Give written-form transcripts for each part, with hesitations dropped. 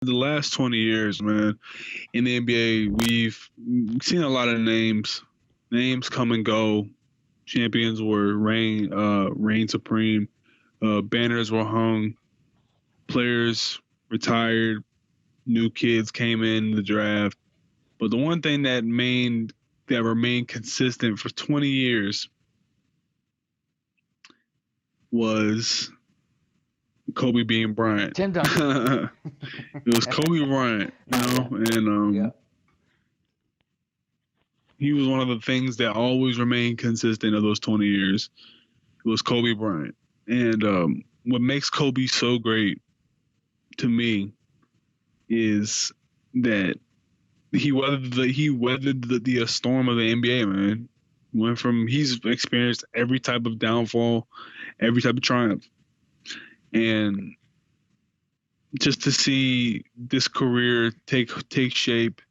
The last 20 years, man, in the NBA, we've seen a lot of names come and go. Champions were reign supreme. Banners were hung. Players retired. New kids came in the draft. But the one thing that remained consistent for 20 years was Kobe being Bryant. Tim Duncan. It was Kobe Bryant, and Yeah. he was one of the things that always remained consistent of those 20 years. It was Kobe Bryant. And what makes Kobe so great to me is that he weathered the storm of the NBA, man. He's experienced every type of downfall, every type of triumph. And just to see this career take shape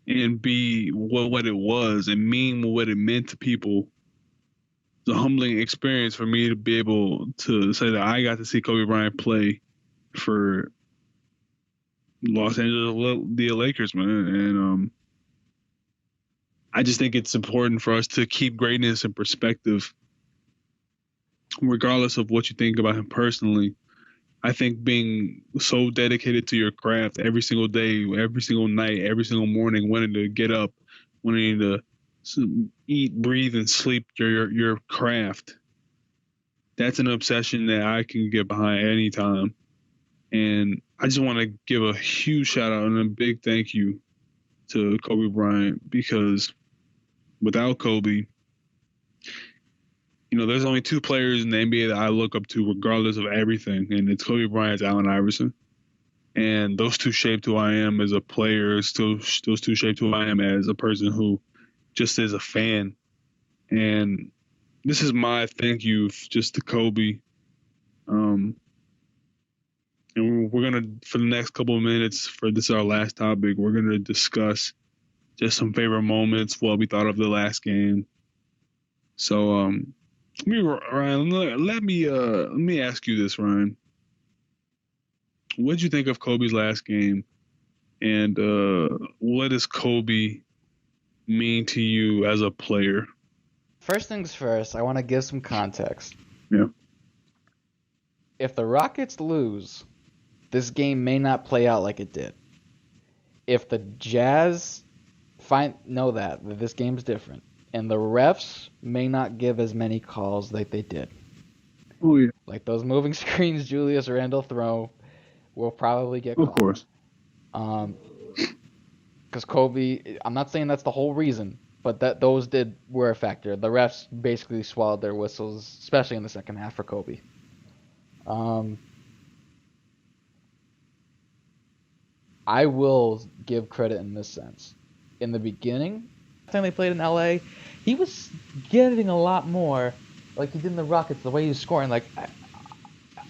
and be what it was and mean what it meant to people, it's a humbling experience for me to be able to say that I got to see Kobe Bryant play for Los Angeles the Lakers, man. And I just think it's important for us to keep greatness in perspective, regardless of what you think about him personally. I think being so dedicated to your craft every single day, every single night, every single morning, wanting to get up, wanting to eat, breathe, and sleep your craft. That's an obsession that I can get behind anytime. And I just want to give a huge shout out and a big thank you to Kobe Bryant, because without Kobe, there's only two players in the NBA that I look up to regardless of everything, and it's Kobe Bryant and Allen Iverson. And those two shaped who I am as a player. Those two shaped who I am as a person who just is a fan. And this is my thank you just to Kobe. And we're going to, for the next couple of minutes, for this is our last topic, we're going to discuss just some favorite moments, what we thought of the last game. So, Ryan, let me ask you this, Ryan. What did you think of Kobe's last game, and what does Kobe mean to you as a player? First things first, I want to give some context. Yeah. If the Rockets lose, this game may not play out like it did. If the Jazz know that this game's different, and the refs may not give as many calls like they did. Oh, yeah. Like those moving screens Julius Randle throw will probably get called. Of course. Because Kobe, I'm not saying that's the whole reason, but those were a factor. The refs basically swallowed their whistles, especially in the second half for Kobe. I will give credit in this sense. In the beginning, the time they played in LA, he was getting a lot more like he did in the Rockets, the way he was scoring. Like,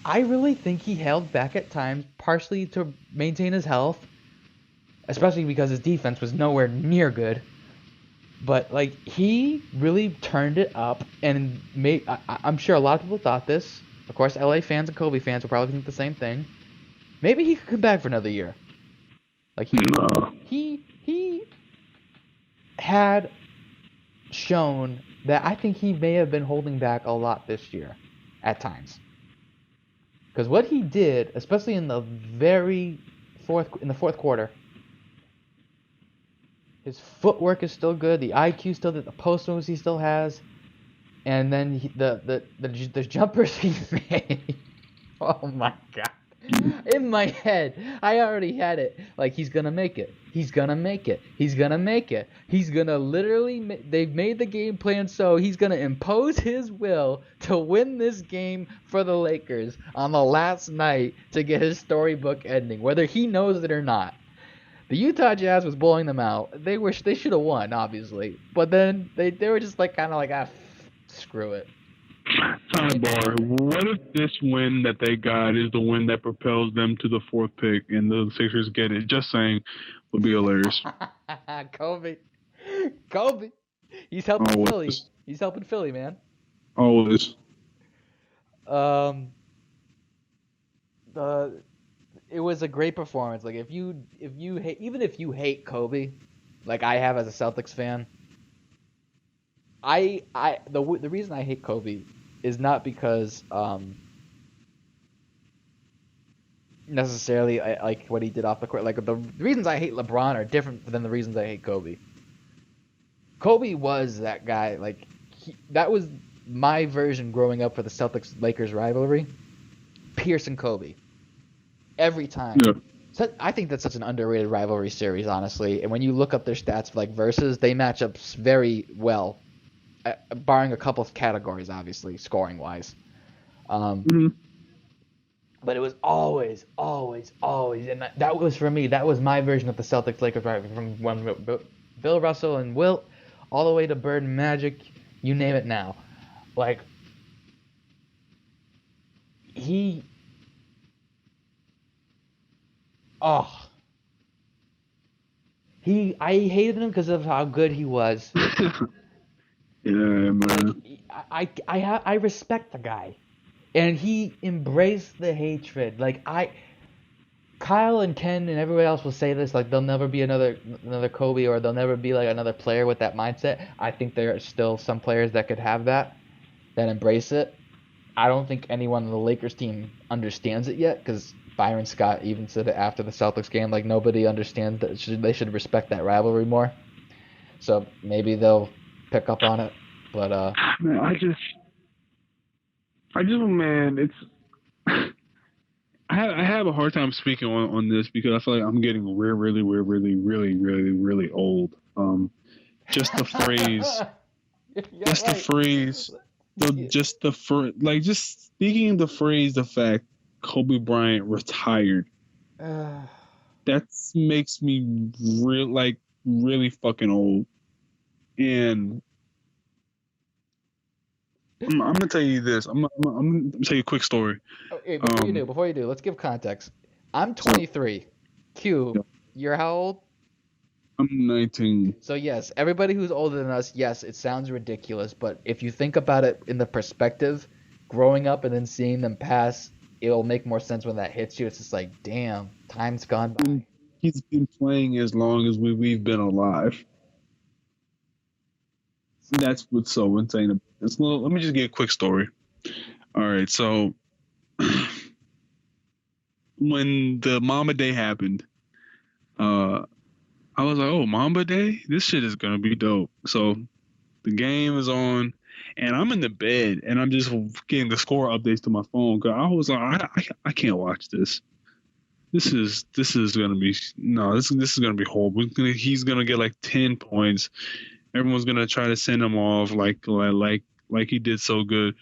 I really think he held back at times, partially to maintain his health, especially because his defense was nowhere near good. But, like, he really turned it up and I'm sure a lot of people thought this. Of course, LA fans and Kobe fans will probably think the same thing. Maybe he could come back for another year. Like, he had shown that I think he may have been holding back a lot this year at times. Because what he did, especially in the fourth quarter, his footwork is still good, the IQ still there, the post moves he still has, and then the jumpers he made. Oh my god. In my head, I already had it. Like, he's gonna make it. He's gonna make it. He's gonna make it. He's gonna literally. They've made the game plan so he's gonna impose his will to win this game for the Lakers on the last night to get his storybook ending, whether he knows it or not. The Utah Jazz was blowing them out. They should have won, obviously, but then they were just like kind of like screw it. Sidebar, what if this win that they got is the win that propels them to the fourth pick and the Sixers get it? Just saying, would be hilarious. Kobe. He's helping Philly. He's helping Philly, man. Always. it was a great performance. Like if you hate, even if you hate Kobe, like I have as a Celtics fan, the reason I hate Kobe is not because necessarily like what he did off the court. Like the reasons I hate LeBron are different than the reasons I hate Kobe. Kobe was that guy. Like that was my version growing up for the Celtics Lakers rivalry. Pierce and Kobe every time. Yeah. So I think that's such an underrated rivalry series, honestly. And when you look up their stats for like versus, they match up very well, barring a couple of categories, obviously scoring wise. Mm-hmm. But it was always, and that was for me. That was my version of the Celtics Lakers rivalry from when Bill Russell and Wilt, all the way to Bird and Magic, you name it now. Like I hated him because of how good he was. Yeah, man. Like, I respect the guy, and he embraced the hatred. Like Kyle and Ken and everyone else will say this, like there'll never be another Kobe, or there'll never be like another player with that mindset. I think there are still some players that could have that embrace it. I don't think anyone on the Lakers team understands it yet, because Byron Scott even said it after the Celtics game, like nobody understands that they should respect that rivalry more. So maybe they'll pick up on it. But man, I just man, it's I have a hard time speaking on this because I feel like I'm getting really old. Just the phrase, just speaking the phrase, the fact Kobe Bryant retired. That makes me really fucking old. And I'm gonna tell you this. I'm gonna tell you a quick story. Okay, before you do, let's give context. I'm 23. Q, you're how old? I'm 19. So yes, everybody who's older than us, yes, it sounds ridiculous, but if you think about it in the perspective, growing up and then seeing them pass, it'll make more sense when that hits you. It's just like, damn, time's gone by. He's been playing as long as we've been alive. That's what's so insane about this. Let me just get a quick story. All right, so when the Mamba Day happened, I was like, oh, Mamba Day? This shit is going to be dope. So the game is on, and I'm in the bed, and I'm just getting the score updates to my phone. Cause I was like, I can't watch this. This is going to be, no, this is going to be horrible. He's going to get like 10 points. Everyone's going to try to send him off like he did so good.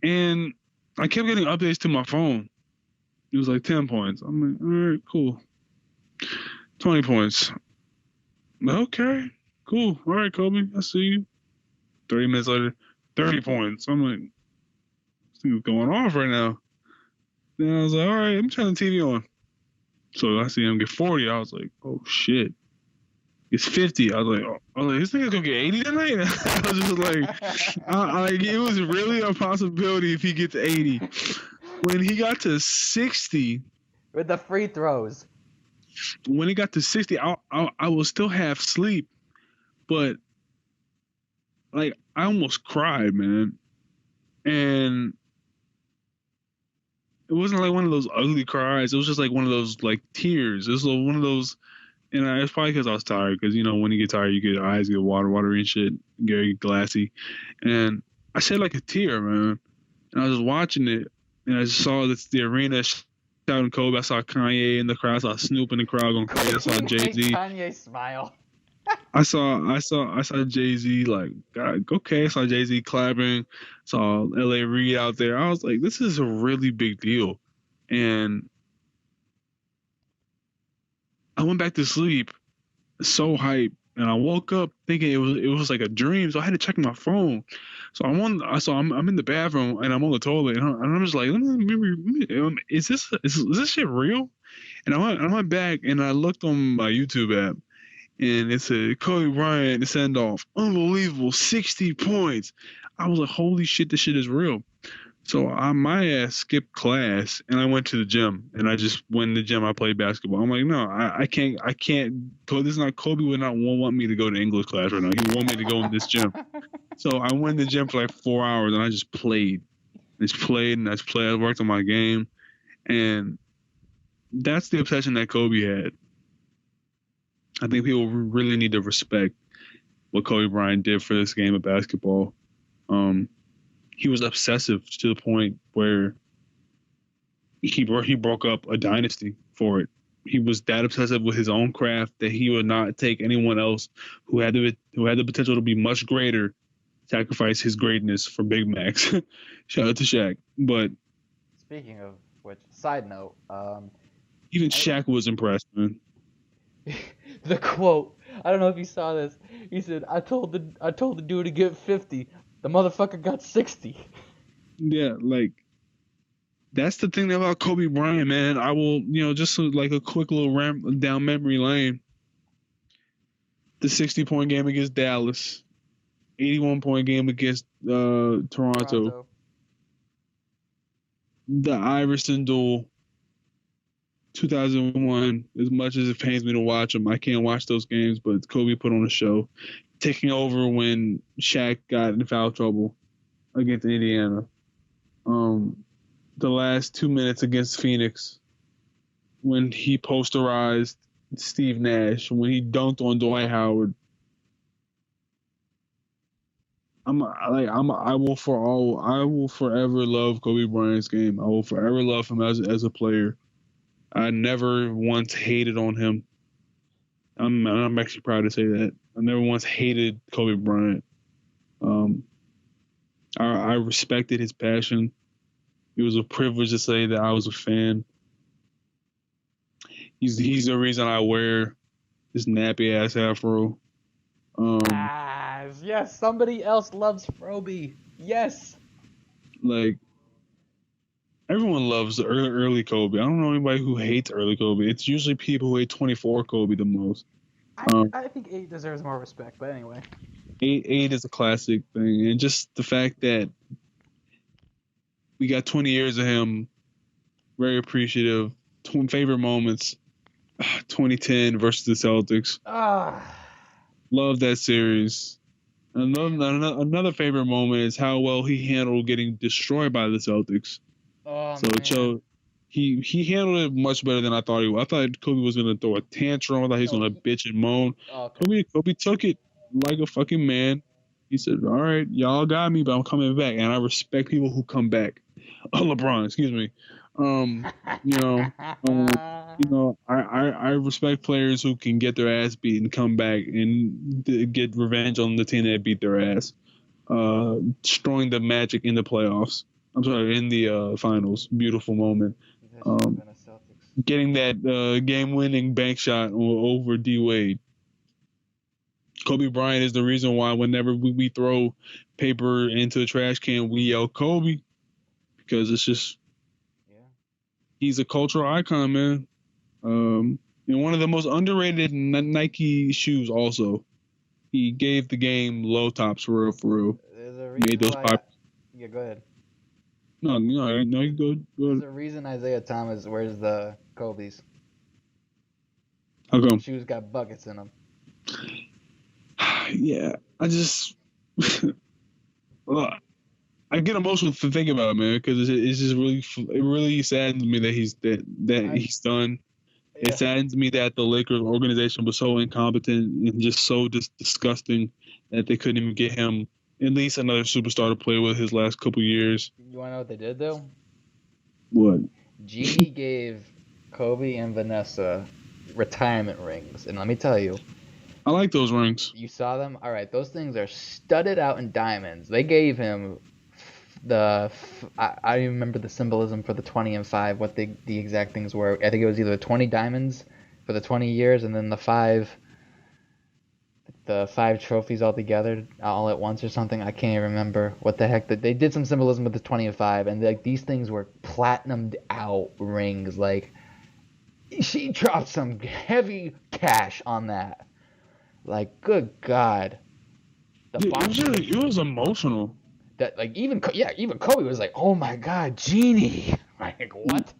And I kept getting updates to my phone. It was like 10 points. I'm like, all right, cool. 20 points. Okay, cool. All right, Kobe, I see you. 30 minutes later, 30 points. I'm like, this thing's going off right now. Then I was like, all right, I'm turning the TV on. So I see him get 40. I was like, oh, shit. It's 50. I was like, this nigga's gonna get 80 tonight? I was just like, it was really a possibility if he gets 80. When he got to 60. With the free throws. When he got to 60, I was still half asleep, but like I almost cried, man. And it wasn't like one of those ugly cries. It was just like one of those like tears. It was like one of those, and it's probably because I was tired. Because when you get tired, your eyes get watery and shit, get glassy. And I shed like a tear, man. And I was just watching it, and I just saw the arena. Shouting Kobe, I saw Kanye in the crowd. I saw Snoop in the crowd going crazy. I saw Jay-Z. Kanye smile. I saw Jay-Z like, God, okay. I saw Jay-Z clapping. Saw L.A. Reid out there. I was like, this is a really big deal. And I went back to sleep, so hyped, and I woke up thinking it was like a dream. So I had to check my phone. So I'm in the bathroom and I'm on the toilet and I'm just like, is this shit real? And I went back and I looked on my YouTube app and it said Kobe Bryant send off, unbelievable, 60 points. I was like, holy shit, this shit is real. So my ass skipped class and I went to the gym and I just went in the gym. I played basketball. I'm like, no, I can't go. This is not Kobe would not want me to go to English class right now. He would want me to go in this gym. So I went in the gym for like 4 hours and I just played. I just played and I just played. I worked on my game, and that's the obsession that Kobe had. I think people really need to respect what Kobe Bryant did for this game of basketball. Um, he was obsessive to the point where he broke up a dynasty for it. He was that obsessive with his own craft that he would not take anyone else who had the potential to be much greater sacrifice his greatness for Big Macs. Shout out to Shaq. But Speaking of which, side note, even Shaq was impressed, man. the quote. I don't know if you saw this. He said, "I told the dude to get 50. The motherfucker got 60." Yeah, like that's the thing about Kobe Bryant, man. I will, just like a quick little ramp down memory lane. The 60-point game against Dallas, 81-point game against Toronto. The Iverson duel, 2001. As much as it pains me to watch them, I can't watch those games, but Kobe put on a show. Taking over when Shaq got in foul trouble against Indiana. The last 2 minutes against Phoenix when he posterized Steve Nash, when he dunked on Dwight Howard. I will forever love Kobe Bryant's game. I will forever love him as a player. I never once hated on him. I'm actually proud to say that. I never once hated Kobe Bryant. I respected his passion. It was a privilege to say that I was a fan. He's the reason I wear this nappy ass afro. Yes, somebody else loves Froby. Yes. Like everyone loves the early Kobe. I don't know anybody who hates early Kobe. It's usually people who hate 24 Kobe the most. I think 8 deserves more respect, but anyway. 8 is a classic thing, and just the fact that we got 20 years of him, very appreciative. Favorite moments, 2010 versus the Celtics. Love that series. Another favorite moment is how well he handled getting destroyed by the Celtics. So he handled it much better than I thought he would. I thought Kobe was gonna throw a tantrum. I thought he was gonna bitch and moan. Kobe took it like a fucking man. He said, "All right, y'all got me, but I'm coming back." And I respect people who come back. LeBron, excuse me. I respect players who can get their ass beat and come back and get revenge on the team that beat their ass. Destroying the Magic in the playoffs. I'm sorry, in the finals. Beautiful moment. Getting that game-winning bank shot over D Wade. Kobe Bryant is the reason why whenever we throw paper into the trash can, we yell Kobe, because it's just he's a cultural icon, man. And one of the most underrated Nike shoes. Also, he gave the game low tops for real. Made those pop. Yeah, go ahead. No, you go. There's a reason Isaiah Thomas wears the Kobe's. How come? Shoes got buckets in them. Yeah, I just, I get emotional to think about it, man, because it's just really saddens me that he's done. Yeah. It saddens me that the Lakers organization was so incompetent and just so disgusting that they couldn't even get him at least another superstar to play with his last couple years. You want to know what they did, though? What? Genie gave Kobe and Vanessa retirement rings, and let me tell you, I like those rings. You saw them? All right, those things are studded out in diamonds. They gave him I remember the symbolism for the 20 and 5, what the exact things were. I think it was either 20 diamonds for the 20 years and then the 5 trophies all together all at once or something. I can't even remember what the heck. They did some symbolism with the 20 and 5, and like these things were platinumed out rings. Like, she dropped some heavy cash on that. Like, good God. It was emotional. that like even Kobe was like, oh my god, Genie. Like what?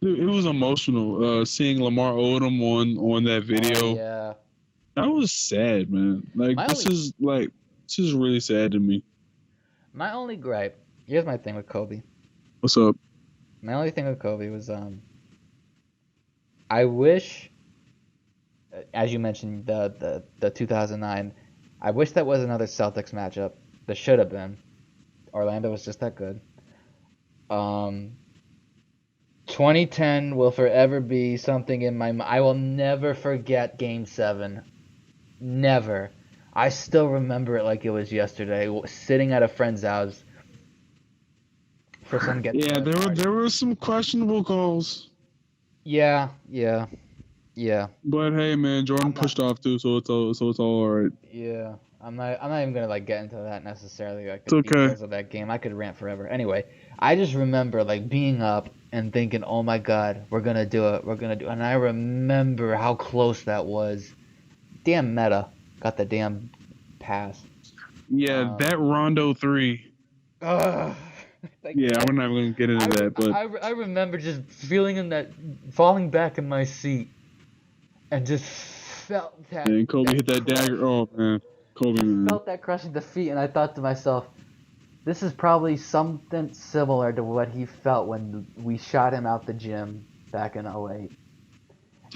Dude, it was emotional. Seeing Lamar Odom on that video, Oh yeah. that was sad, man. My only This is really sad to me. my only gripe. Here's my thing with Kobe. What's up? My only thing with Kobe was I wish, as you mentioned the 2009. I wish that was another Celtics matchup. That should have been. Orlando was just that good. 2010 will forever be something in my mind. I will never forget Game 7. Never. I still remember it like it was yesterday, sitting at a friend's house for some get Yeah, together party. there were some questionable calls, Yeah. but hey, man, Jordan I'm not. pushed off too, so it's all right. Yeah. I'm not even gonna like get into that necessarily, like the It's okay. details of that game. I could rant forever. Anyway, I just remember like being up and thinking, "Oh my God, we're gonna do it. We're gonna do." It. And I remember how close that was. Damn Meta got the damn pass. Yeah, that Rondo 3. Ugh. Like Yeah, we're not even gonna get into that, but I remember just feeling in that, falling back in my seat, and just felt that. and Kobe hit that crush. dagger. Oh man, Kobe, I man. felt that crushing defeat, and I thought to myself, this is probably something similar to what he felt when we shot him out the gym back in '08.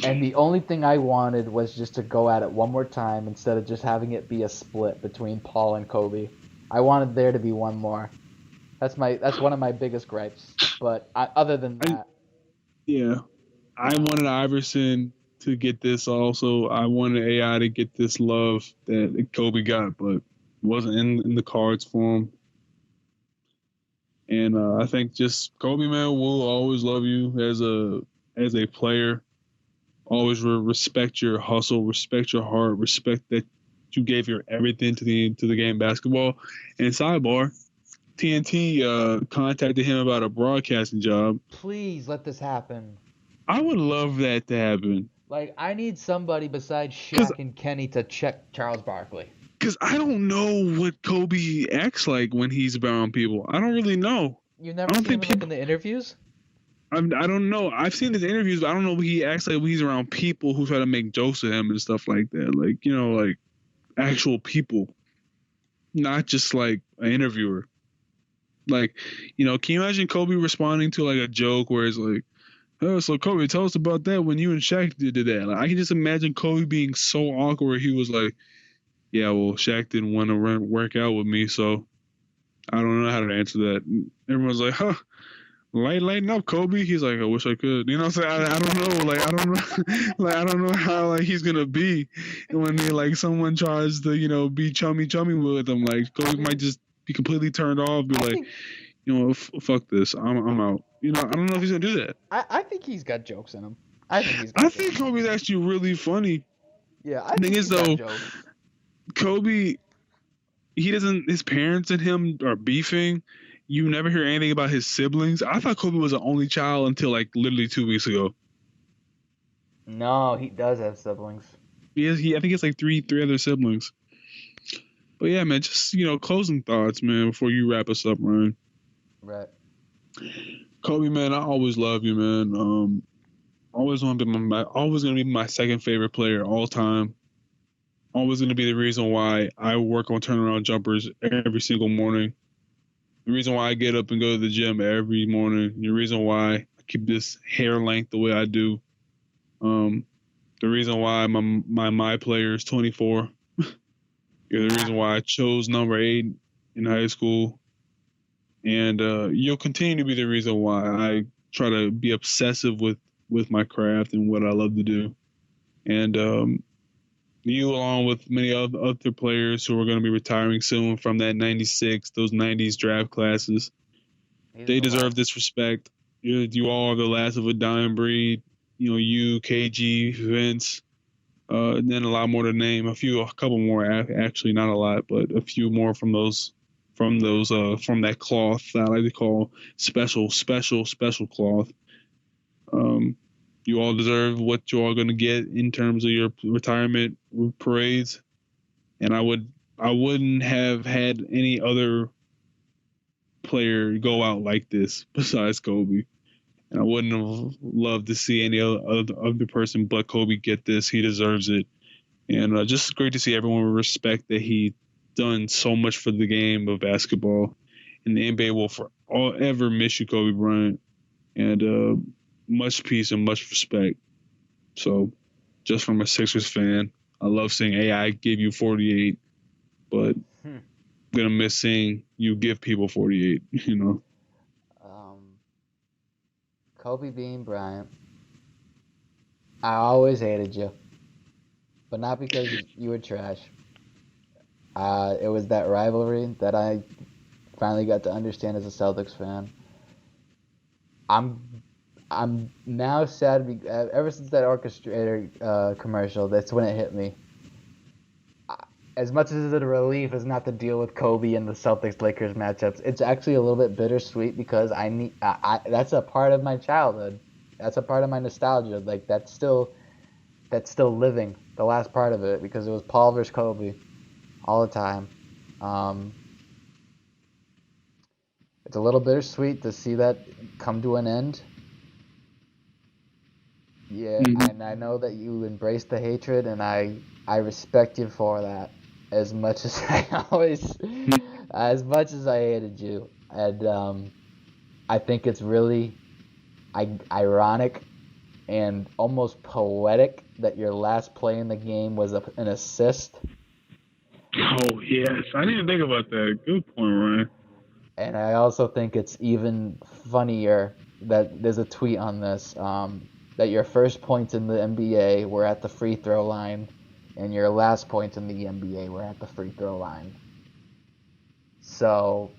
And the only thing I wanted was just to go at it one more time instead of just having it be a split between Paul and Kobe. I wanted there to be one more. That's one of my biggest gripes. But other than that, Yeah, I wanted Iverson to get this. Also, I wanted AI to get this love that Kobe got, but wasn't in the cards for him. And I think just Kobe, man, will always love you as a player. Always respect your hustle, respect your heart, respect that you gave your everything to the game of basketball. And sidebar, TNT contacted him about a broadcasting job. please let this happen. I would love that to happen. Like, I need somebody besides Because Shaq and Kenny to check Charles Barkley. I don't know what Kobe acts like when he's around people. I don't really know. You I never don't seen him think like people. in the interviews? I don't know. I've seen his interviews, but I don't know what he acts like when he's around people who try to make jokes of him and stuff like that. Like, like actual people, not just like an interviewer. Like, can you imagine Kobe responding to like a joke where it's like, "Oh, so Kobe, tell us about that when you and Shaq did that." Like, I can just imagine Kobe being so awkward. He was like, "Yeah, well, Shaq didn't want to work out with me, so I don't know how to answer that." And everyone's like, "Huh, lighten up, Kobe." He's like, "I wish I could." You know what I'm saying? I don't know. Like, I don't know. Like, I don't know how like he's gonna be when like someone tries to be chummy with him. Like, Kobe might just be completely turned off. Be I like, think fuck this. I'm out. I don't know if he's gonna do that. I think he's got jokes in him. I think he's I got think jokes. Kobe's actually really funny. Yeah, I The thing think is he's got though, jokes. Kobe, he doesn't. His parents and him are beefing. You never hear anything about his siblings. I thought Kobe was the only child until like literally 2 weeks ago. No, he does have siblings. I think he has like three other siblings. But yeah, man, just closing thoughts, man, before you wrap us up, Ryan. Right. Kobe, man, I always love you, man. Always want to be always gonna be my second favorite player all time. Always gonna be the reason why I work on turnaround jumpers every single morning. The reason why I get up and go to the gym every morning. The reason why I keep this hair length the way I do. The reason why my player is 24. You're the reason why I chose number 8 in high school. And you'll continue to be the reason why I try to be obsessive with my craft and what I love to do. And you, along with many other players who are going to be retiring soon from that 96, those 90s draft classes, they deserve this respect. You all are the last of a dying breed. You, KG, Vince, and then a lot more to name. A couple more, actually, not a lot, but a few more from that cloth that I like to call special cloth. You all deserve what you all going to get in terms of your retirement parades, and I wouldn't have had any other player go out like this besides Kobe. And I wouldn't have loved to see any other person but Kobe get this. He deserves it. And just great to see everyone respect that he done so much for the game of basketball. And the NBA will forever miss you, Kobe Bryant. And much peace and much respect. So, just from a Sixers fan, I love seeing AI give you 48, but I'm gonna miss seeing you give people 48. You know. Kobe Bean Bryant, I always hated you, but not because you were trash. It was that rivalry that I finally got to understand as a Celtics fan. I'm now sad ever since that orchestrator commercial. That's when it hit me. As much as it's a relief is not to deal with Kobe and the Celtics Lakers matchups, it's actually a little bit bittersweet because that's a part of my childhood. That's a part of my nostalgia. Like that's still living, the last part of it, because it was Paul versus Kobe all the time. It's a little bittersweet to see that come to an end. Yeah, and I know that you embrace the hatred, and I respect you for that. As much as as much as I hated you, and I think it's really ironic and almost poetic that your last play in the game was an assist. Oh yes, I didn't think about that. Good point, Ryan. And I also think it's even funnier that there's a tweet on this that your first points in the NBA were at the free throw line, and your last points in the NBA were at the free throw line. So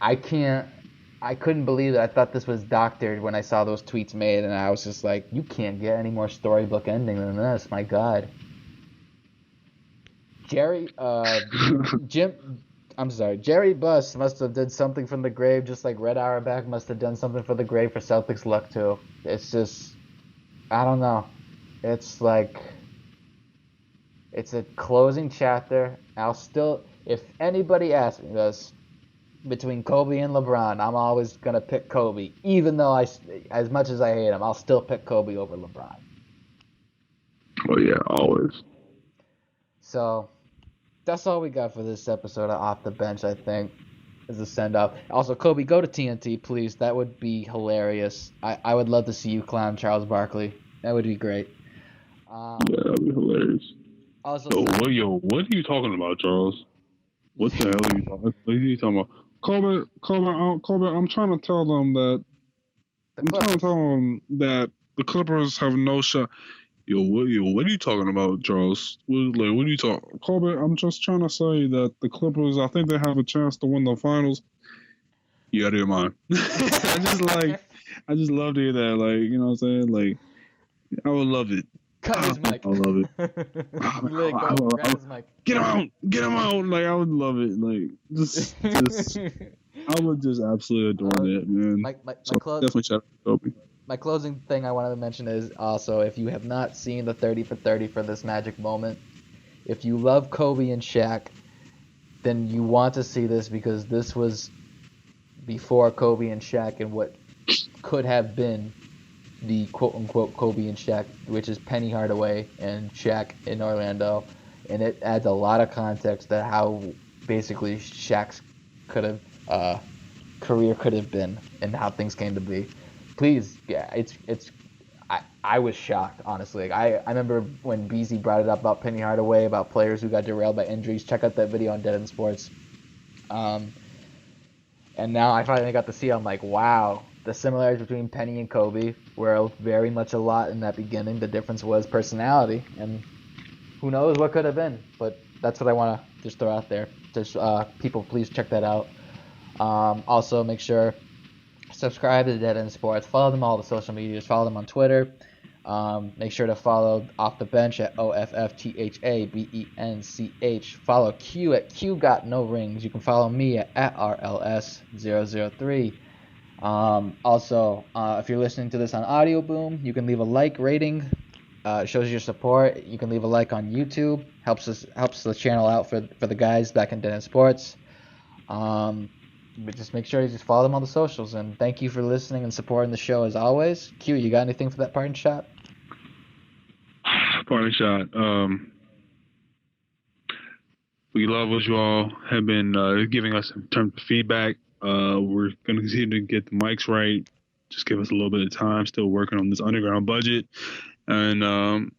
I couldn't believe it. I thought this was doctored when I saw those tweets made, and I was just like, you can't get any more storybook ending than this. My God. Jerry Buss must have did something from the grave, just like Red Auerbach must have done something for the grave for Celtics luck too. It's just, I don't know. It's like, it's a closing chapter. If anybody asks me this, between Kobe and LeBron, I'm always gonna pick Kobe, even though as much as I hate him, I'll still pick Kobe over LeBron. Oh yeah, always. So that's all we got for this episode of Off the Bench, I think, is a send-off. Also, Kobe, go to TNT, please. That would be hilarious. I would love to see you clown Charles Barkley. That would be great. Yeah, that would be hilarious. Also, what are you talking about, Charles? What the hell are you talking about? Colbert, I'm trying to tell them that the Clippers have no shot. What are you talking about, Charles? What are you talking, Colbert? I'm just trying to say that the Clippers, I think they have a chance to win the finals. You out of your mind. I just love to hear that. Like, you know what I'm saying? Like, I would love it. Cut his mic. I love it. Get him out! Like, I would love it. Like, just I would just absolutely adore that, man. Definitely shout out to Kobe. My closing thing I wanted to mention is also, if you have not seen the 30 for 30 for this magic moment, if you love Kobe and Shaq, then you want to see this, because this was before Kobe and Shaq and what could have been the quote-unquote Kobe and Shaq, which is Penny Hardaway and Shaq in Orlando. And it adds a lot of context to how basically Shaq's career could have been and how things came to be. Please, yeah, I was shocked, honestly. I remember when BZ brought it up about Penny Hardaway, about players who got derailed by injuries. Check out that video on Dead End Sports. And now I finally got to see, I'm like, wow, the similarities between Penny and Kobe were very much a lot in that beginning. The difference was personality, and who knows what could have been. But that's what I want to just throw out there. Just people, please check that out. Also, make sure subscribe to Dead End Sports. Follow them on all the social medias. Follow them on Twitter. Make sure to follow Off the Bench at OFFTHABENCH. Follow Q at Q Got No Rings. You can follow me at RLS003. Also, if you're listening to this on Audio Boom, you can leave a like rating. It shows your support. You can leave a like on YouTube. Helps the channel out for the guys back in Dead End Sports. But just make sure you just follow them on the socials. And thank you for listening and supporting the show as always. Q, you got anything for that parting shot? Parting shot. We love what you all have been giving us in terms of feedback. We're going to continue to get the mics right. Just give us a little bit of time. Still working on this underground budget. And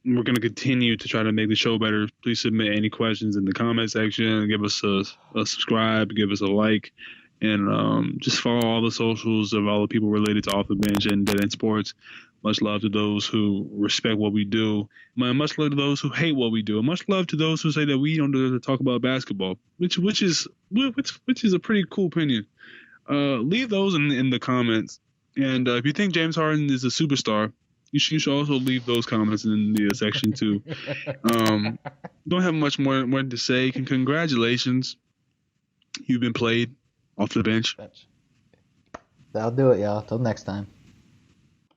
we're going to continue to try to make the show better. Please submit any questions in the comment section. Give us a subscribe. Give us a like. And just follow all the socials of all the people related to Off the Bench and Dead End Sports. Much love to those who respect what we do. Much love to those who hate what we do. And much love to those who say that we don't deserve to talk about basketball, which is a pretty cool opinion. Leave those in the comments. And if you think James Harden is a superstar, you should also leave those comments in the section too. Don't have much more to say. Congratulations, you've been played off the bench. That'll do it, y'all. Till next time.